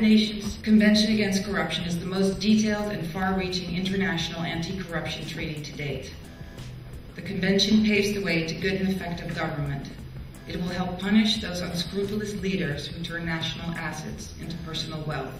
Nations Convention Against Corruption is the most detailed and far-reaching international anti-corruption treaty to date. The Convention paves the way to good and effective government. It will help punish those unscrupulous leaders who turn national assets into personal wealth.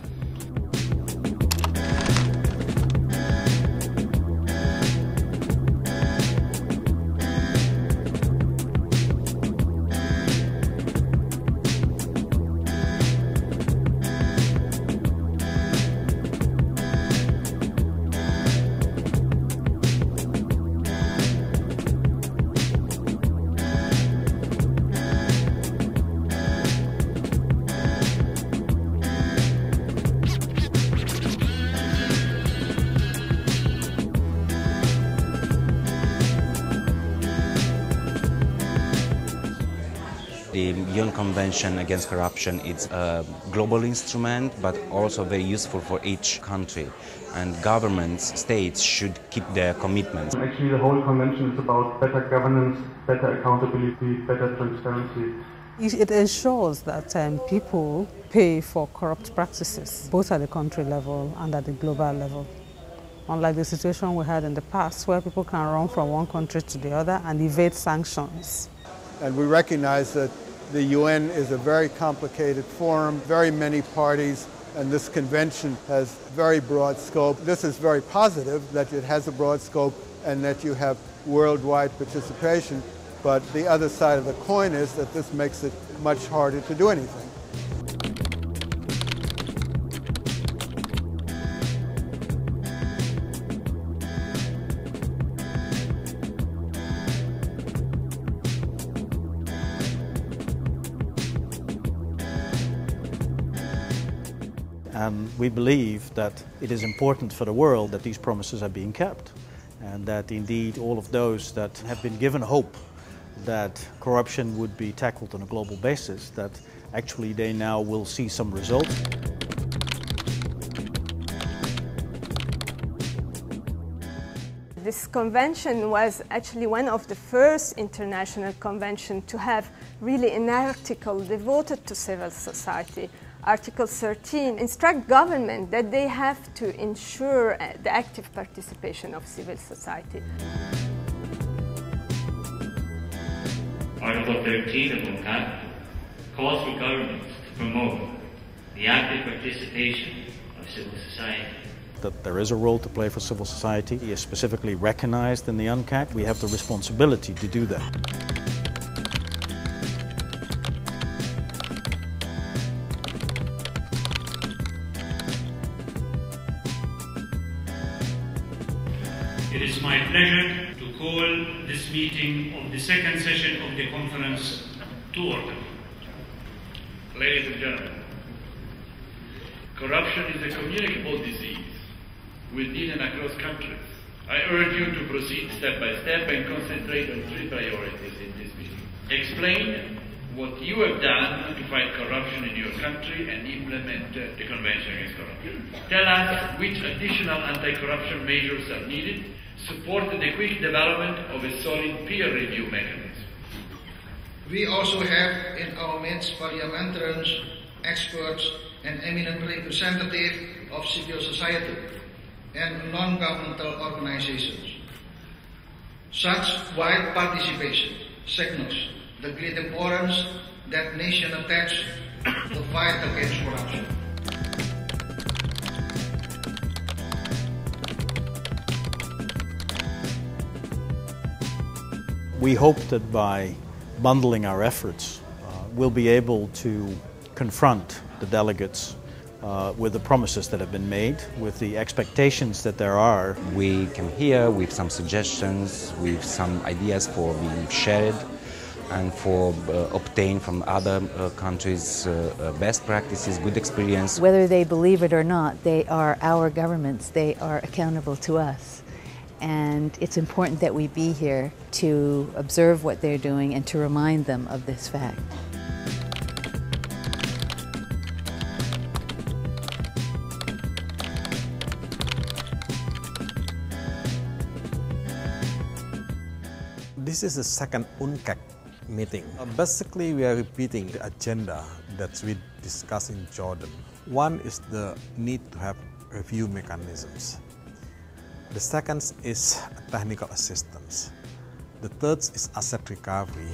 The UN Convention Against Corruption is a global instrument, but also very useful for each country. And governments, states should keep their commitments. Actually, the whole convention is about better governance, better accountability, better transparency. It ensures that people pay for corrupt practices, both at the country level and at the global level. Unlike the situation we had in the past, where people can run from one country to the other and evade sanctions. And we recognize that the UN is a very complicated forum, very many parties, and this convention has very broad scope. This is very positive that it has a broad scope and that you have worldwide participation, but the other side of the coin is that this makes it much harder to do anything. And we believe that it is important for the world that these promises are being kept, and that indeed all of those that have been given hope that corruption would be tackled on a global basis, that actually they now will see some results. This convention was actually one of the first international conventions to have really an article devoted to civil society. Article 13 instructs government that they have to ensure the active participation of civil society. Article 13 of UNCAC calls for governments to promote the active participation of civil society. That there is a role to play for civil society is specifically recognized in the UNCAC. We have the responsibility to do that. It is my pleasure to call this meeting of the second session of the conference to order. Ladies and gentlemen, corruption is a communicable disease within and across countries. I urge you to proceed step by step and concentrate on three priorities in this meeting. Explain what you have done to fight corruption in your country and implement the Convention Against Corruption. Tell us which additional anti-corruption measures are needed. Support the quick development of a solid peer review mechanism. We also have in our midst parliamentarians, experts, and eminent representatives of civil society and non-governmental organizations. Such wide participation signals the great importance that nation attaches to the fight against corruption. We hope that by bundling our efforts, we'll be able to confront the delegates with the promises that have been made, with the expectations that there are. We come here with some suggestions, with some ideas for being shared and for obtain from other countries best practices, good experience. Whether they believe it or not, they are our governments, they are accountable to us. And it's important that we be here to observe what they're doing and to remind them of this fact. This is the second UNCAC meeting. Basically, we are repeating the agenda that we discussed in Jordan. One is the need to have review mechanisms. The second is technical assistance. The third is asset recovery.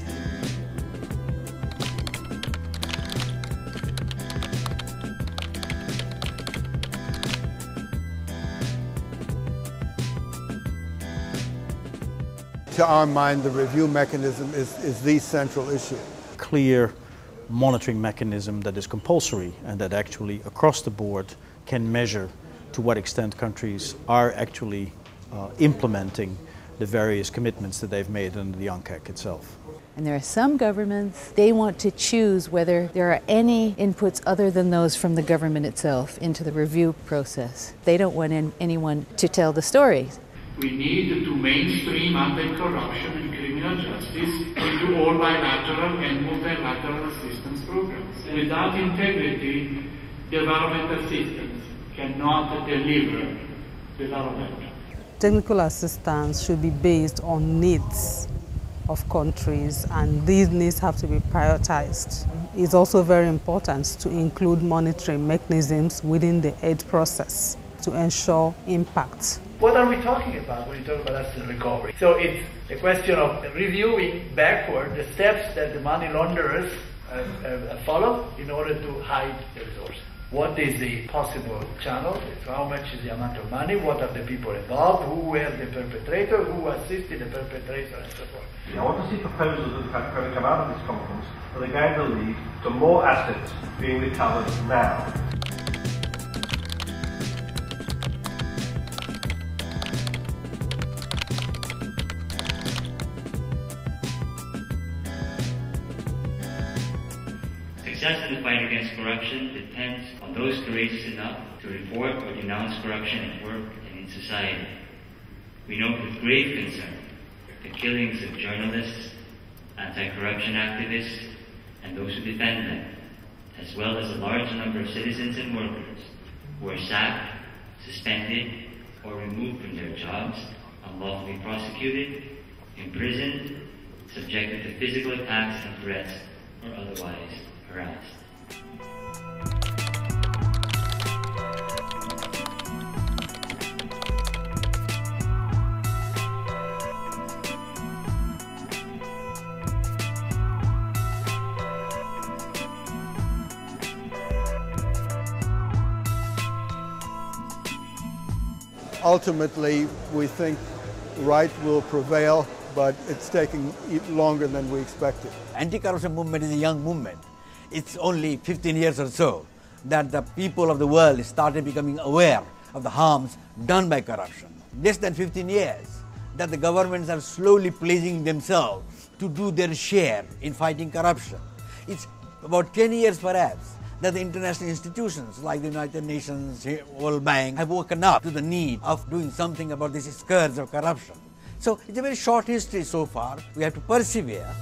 To our mind, the review mechanism is the central issue. Clear monitoring mechanism that is compulsory and that actually across the board can measure to what extent countries are actually implementing the various commitments that they've made under the UNCAC itself. And there are some governments, they want to choose whether there are any inputs other than those from the government itself into the review process. They don't want anyone to tell the story. We need to mainstream anti-corruption and criminal justice into all bilateral and multilateral assistance programs. Without integrity, development assistance cannot deliver development. Technical assistance should be based on needs of countries, and these needs have to be prioritized. It's also very important to include monitoring mechanisms within the aid process to ensure impact. What are we talking about when we talk about asset recovery? So it's a question of reviewing backward the steps that the money launderers follow in order to hide the resources. What is the possible channel? How much is the amount of money? What are the people involved? Who were the perpetrator? Who assisted the perpetrator, and so forth? I want to see proposals that are going to come out of this conference that are going to lead to more assets being recovered now. Success in the fight against corruption depends on those courageous enough to report or denounce corruption at work and in society. We note with grave concern the killings of journalists, anti-corruption activists, and those who defend them, as well as a large number of citizens and workers who are sacked, suspended, or removed from their jobs, unlawfully prosecuted, imprisoned, subjected to physical attacks and threats, or otherwise harassed. Ultimately, we think right will prevail, but it's taking longer than we expected. Anti-corruption movement is a young movement. It's only 15 years or so that the people of the world started becoming aware of the harms done by corruption. Less than 15 years that the governments are slowly pledging themselves to do their share in fighting corruption. It's about 10 years perhaps that the international institutions like the United Nations, World Bank have woken up to the need of doing something about this scourge of corruption. So it's a very short history so far. We have to persevere.